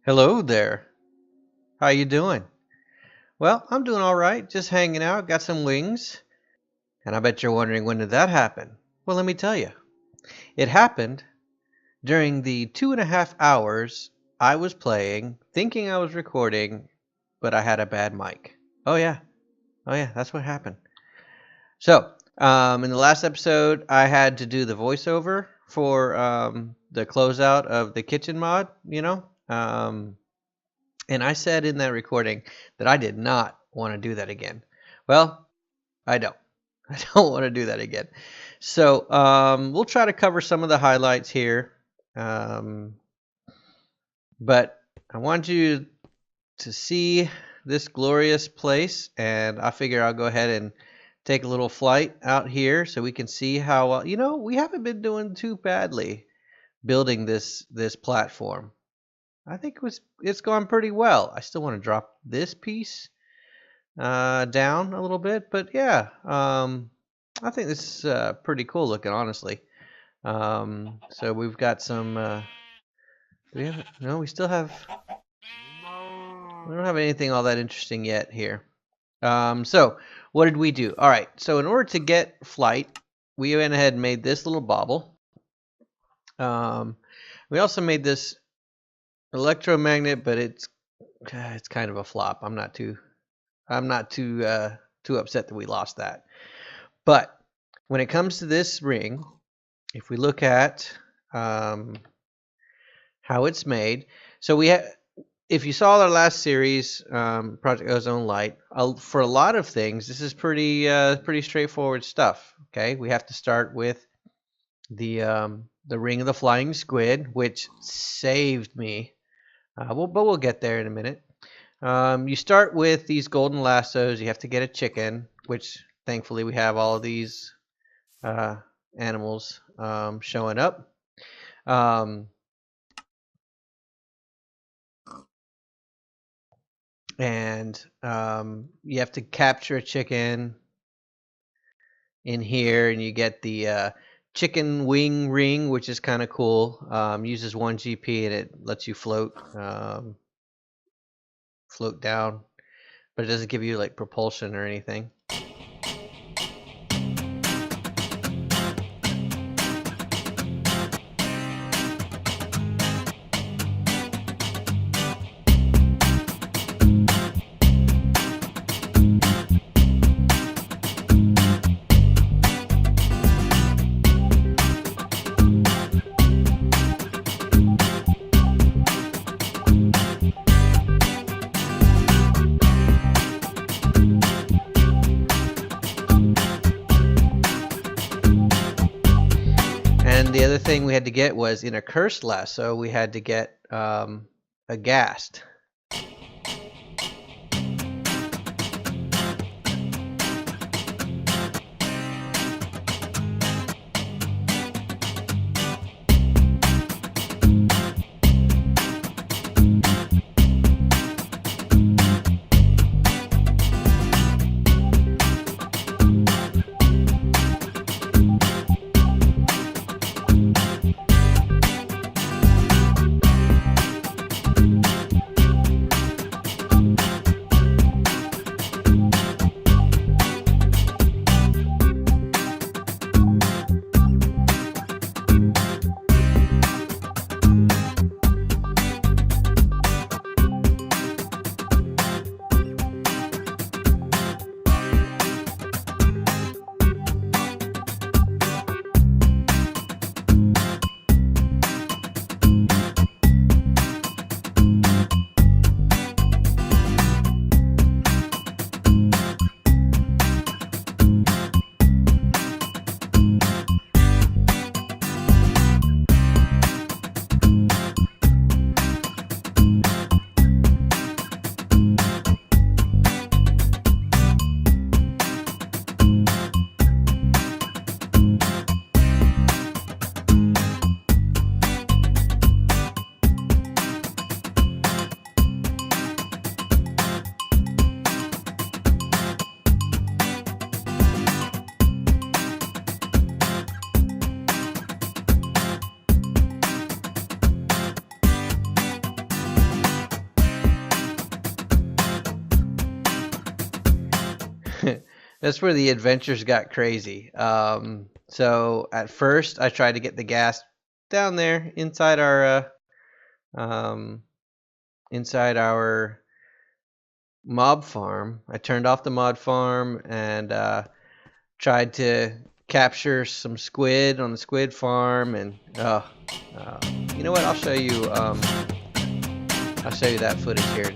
Hello there. How you doing? Well, I'm doing all right. Just hanging out. Got some wings. And I bet you're wondering, when did that happen? Well, let me tell you. It happened during the 2.5 hours I was playing, thinking I was recording, but I had a bad mic. Oh yeah. Oh yeah, that's what happened. So, in the last episode, I had to do the voiceover for the closeout of the kitchen mod, and I said in that recording that I did not want to do that again. Well, I don't. I don't want to do that again. So we'll try to cover some of the highlights here. Um, but I want you to see this glorious place, and I figure I'll go ahead and take a little flight out here so we can see how, we haven't been doing too badly building this platform. I think it's gone pretty well. I still want to drop this piece down a little bit, but yeah, I think this is pretty cool looking, honestly. So we've got some. Do we have? No, we still have. We don't have anything all that interesting yet here. So what did we do? All right. So in order to get flight, we went ahead and made this little bauble. We also made this electromagnet, but it's kind of a flop. I'm not too upset that we lost that. But when it comes to this ring, if we look at how it's made, so if you saw our last series, Project Ozone Light, for a lot of things, this is pretty straightforward stuff. Okay, we have to start with the ring of the flying squid, which saved me. But we'll get there in a minute. You start with these golden lassos. You have to get a chicken, which thankfully we have all of these animals showing up. And you have to capture a chicken in here, and you get the chicken wing ring, which is kind of cool. Uses 1 GP, and it lets you float down, but it doesn't give you like propulsion or anything. And the other thing we had to get was, in a cursed lasso, we had to get a ghast. That's where the adventures got crazy. So at first, I tried to get the gas down there um, inside our mob farm. I turned off the mod farm and tried to capture some squid on the squid farm. And you know what? I'll show you. I'll show you that footage here.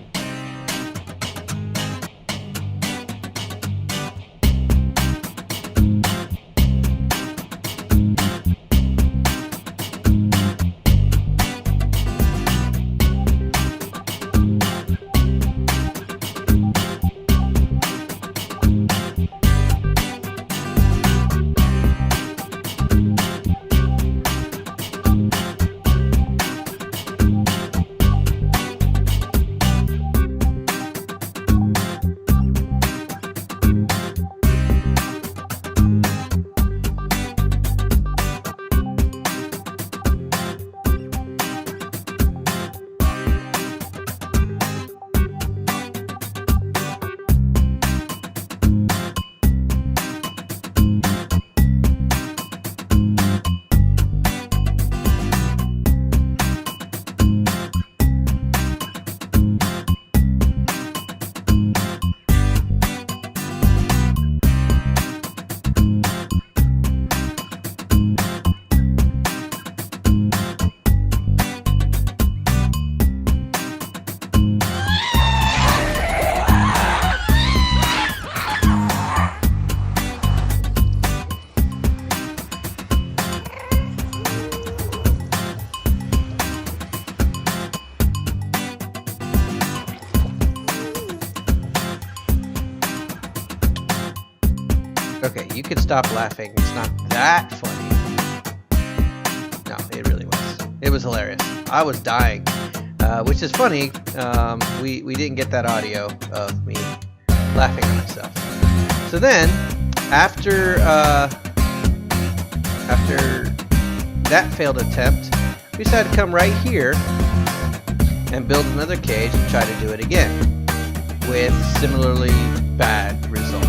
Okay, you can stop laughing. It's not that funny. No, it really was. It was hilarious. I was dying, which is funny. We didn't get that audio of me laughing at myself. So then, after that failed attempt, we decided to come right here and build another cage and try to do it again with similarly bad results.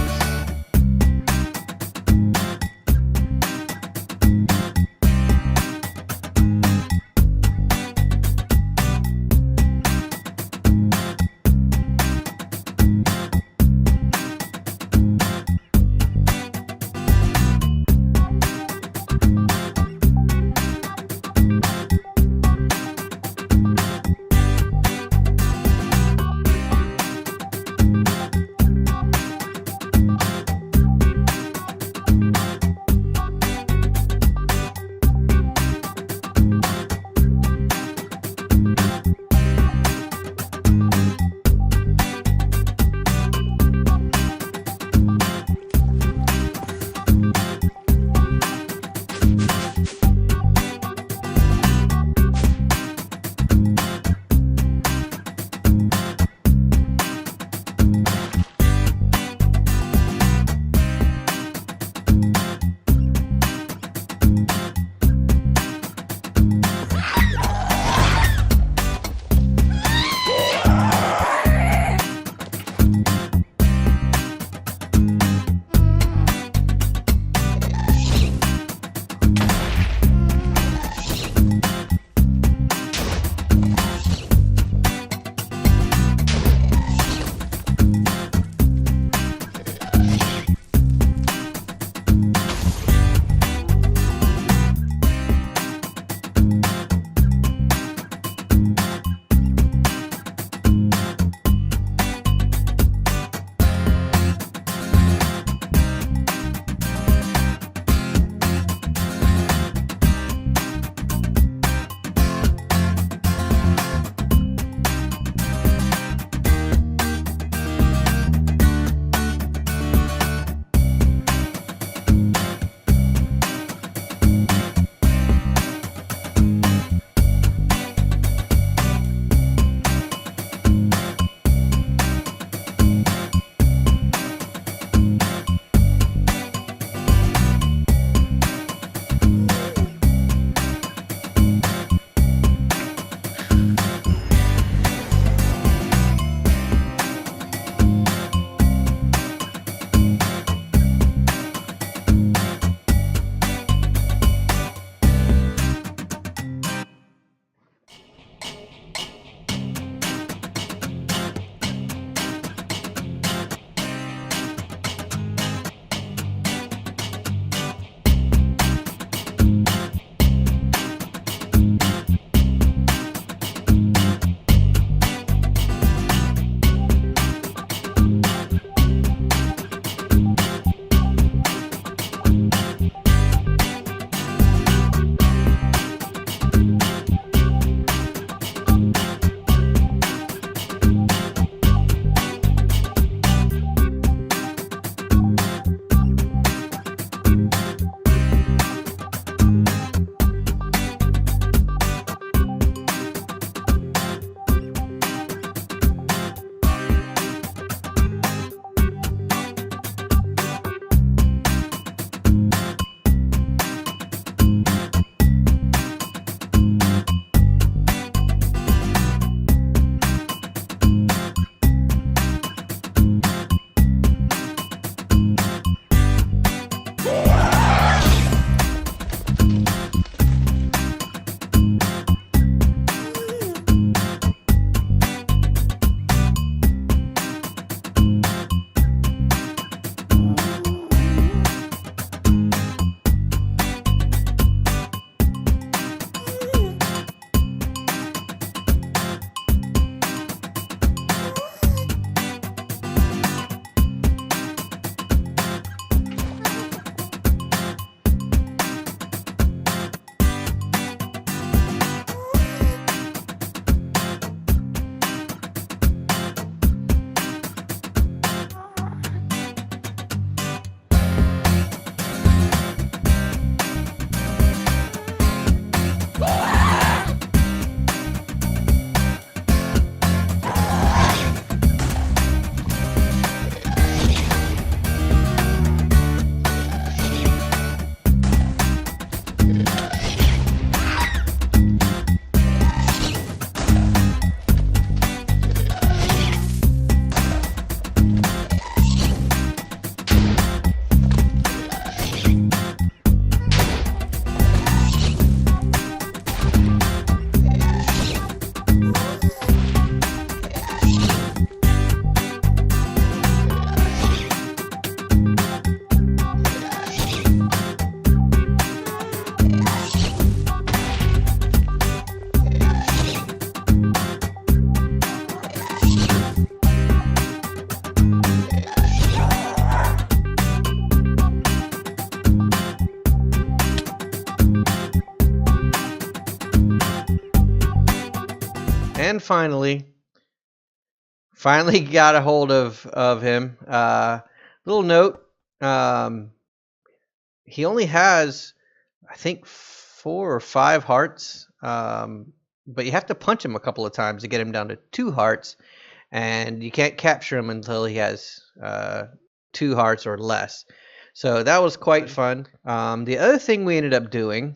And finally got a hold of him. Little note. He only has, I think, 4 or 5 hearts. But you have to punch him a couple of times to get him down to 2 hearts, and you can't capture him until he has 2 hearts or less. So that was quite fun. The other thing we ended up doing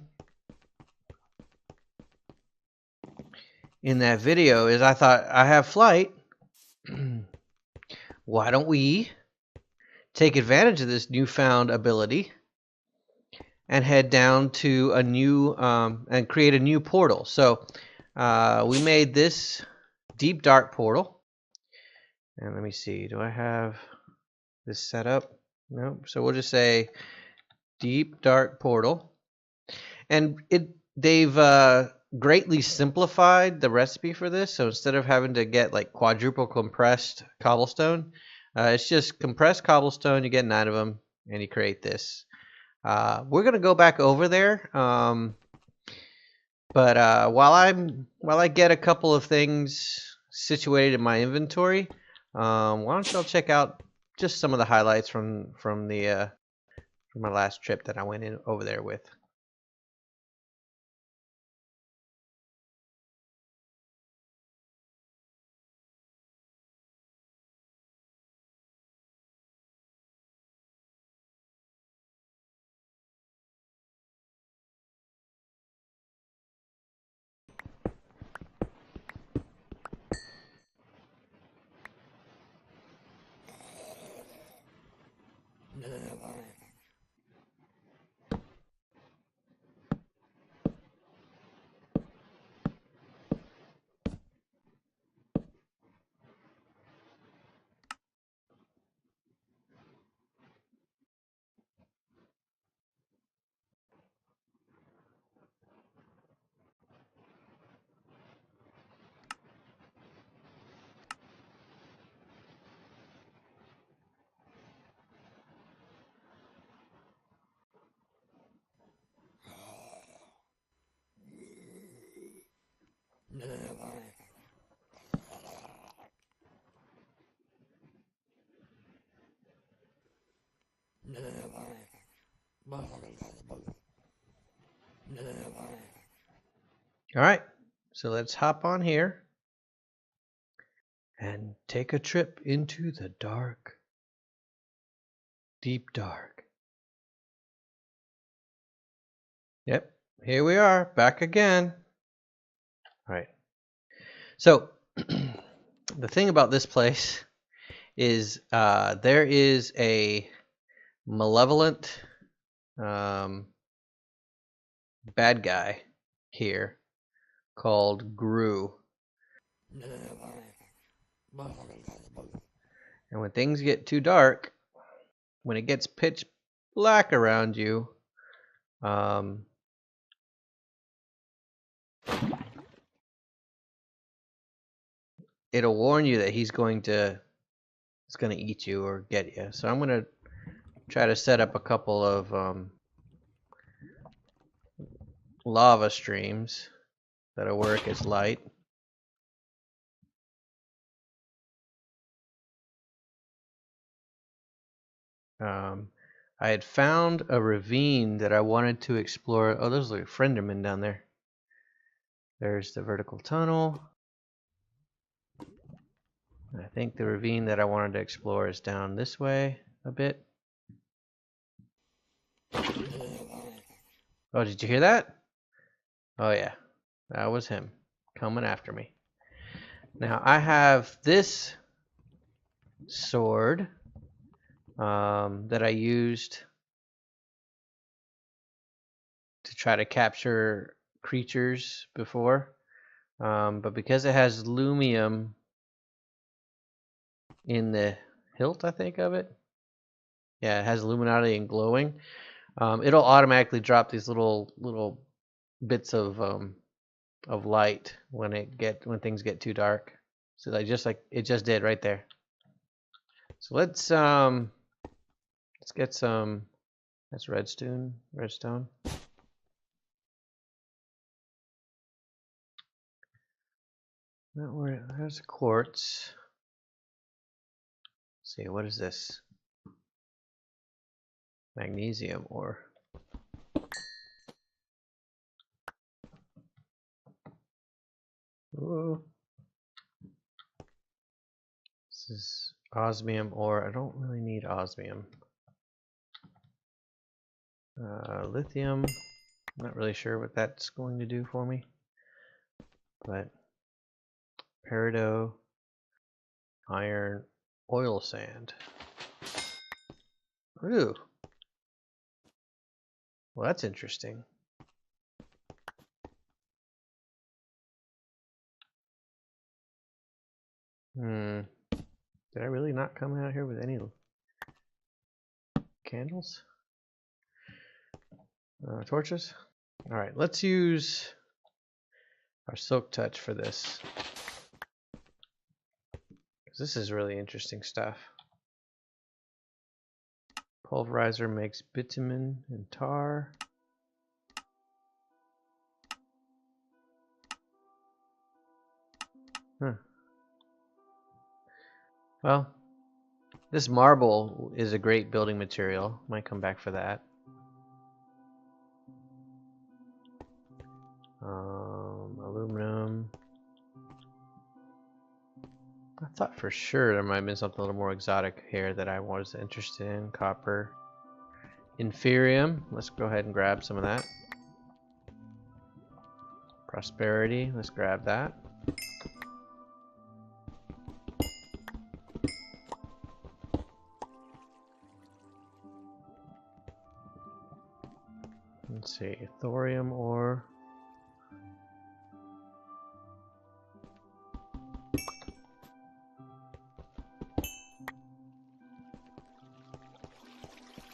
in that video is I thought, I have flight. Why don't we take advantage of this newfound ability and head down to a new and create a new portal. So we made this deep dark portal. And let me see, do I have this set up? No. So we'll just say deep dark portal. And they've greatly simplified the recipe for this. So instead of having to get like quadruple compressed cobblestone, it's just compressed cobblestone. You get 9 of them, and you create this. We're gonna go back over there, but while I get a couple of things situated in my inventory, why don't y'all check out just some of the highlights from my last trip that I went in over there with. All right, so let's hop on here and take a trip into the dark, deep dark. Yep, here we are, back again. All right. So the thing about this place is there is a malevolent bad guy here called Gru. And when things get too dark, when it gets pitch black around you, it'll warn you that he's going to eat you or get you. So I'm going to try to set up a couple of lava streams that'll work as light. I had found a ravine that I wanted to explore. Oh, there's like a Frienderman down there. There's the vertical tunnel. I think the ravine that I wanted to explore is down this way a bit. Oh, did you hear that? Oh yeah, that was him coming after me. Now I have this sword that I used to try to capture creatures before, but because it has lumium in the hilt, I think of it. Yeah, it has luminosity and glowing. It'll automatically drop these little bits of light when things get too dark. So like it just did right there. So let's get some. That's redstone. There's a quartz. Let's see, what is this? Magnesium ore. Ooh. This is osmium ore. I don't really need osmium. Lithium. I'm not really sure what that's going to do for me. But peridot, iron, oil sand. Ooh. Well, that's interesting. Did I really not come out here with any candles? Torches? Alright, let's use our silk touch for this. This is really interesting stuff. Pulverizer makes bitumen and tar. Huh. Well, this marble is a great building material. Might come back for that. Aluminum. I thought for sure there might have been something a little more exotic here that I was interested in. Copper. Inferium. Let's go ahead and grab some of that. Prosperity. Let's grab that. Let's see. Thorium ore.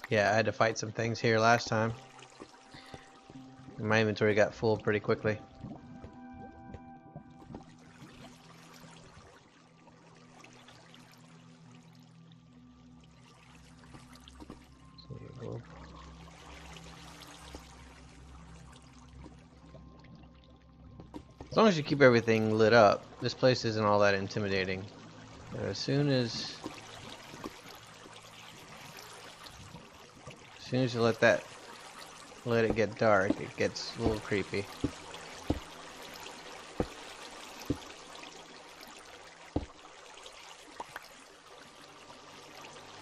Yeah, I had to fight some things here last time. My inventory got full pretty quickly. As long as you keep everything lit up, this place isn't all that intimidating. But as soon as you let it get dark, it gets a little creepy.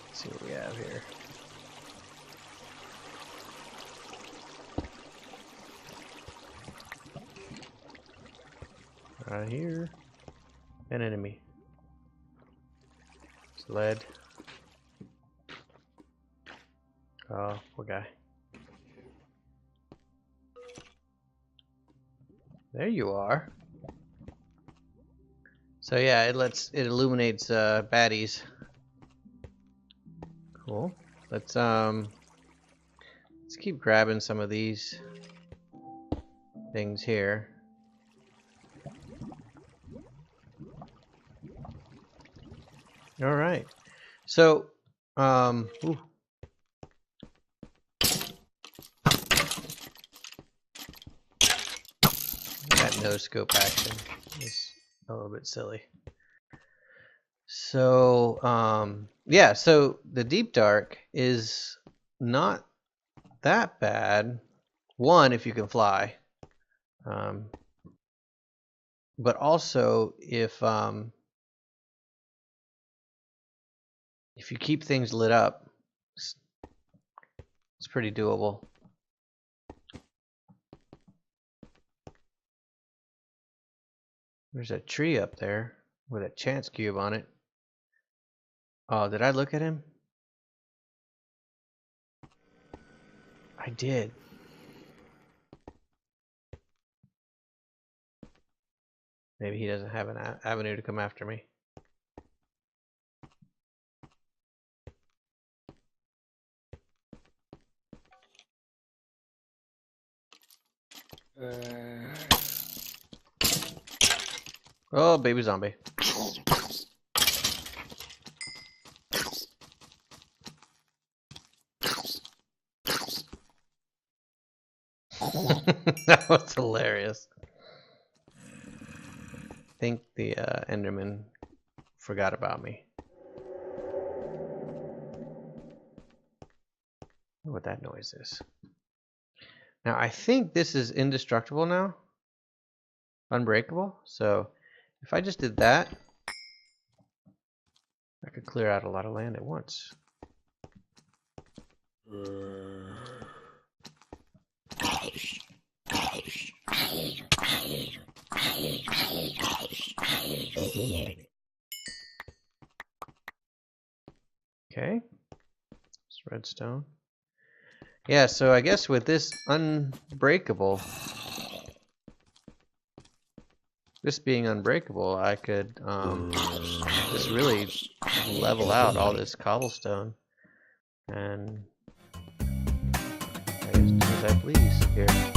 Let's see what we have here. Right here, an enemy. It's lead. Oh, poor guy. There you are. So yeah, it illuminates baddies. Cool. Let's keep grabbing some of these things here. All right. So ooh. That no scope action is a little bit silly. So yeah, so the deep dark is not that bad. One, if you can fly, but also if you keep things lit up, it's pretty doable. There's a tree up there with a chance cube on it. Oh, did I look at him? I did. Maybe he doesn't have an avenue to come after me. Oh, baby zombie. That was hilarious. I think the Enderman forgot about me. I wonder what that noise is. Now I think this is indestructible now. Unbreakable. So if I just did that, I could clear out a lot of land at once. Okay, it's redstone. Yeah, so I guess with this unbreakable, this being unbreakable, I could just really level out all this cobblestone and as I please here.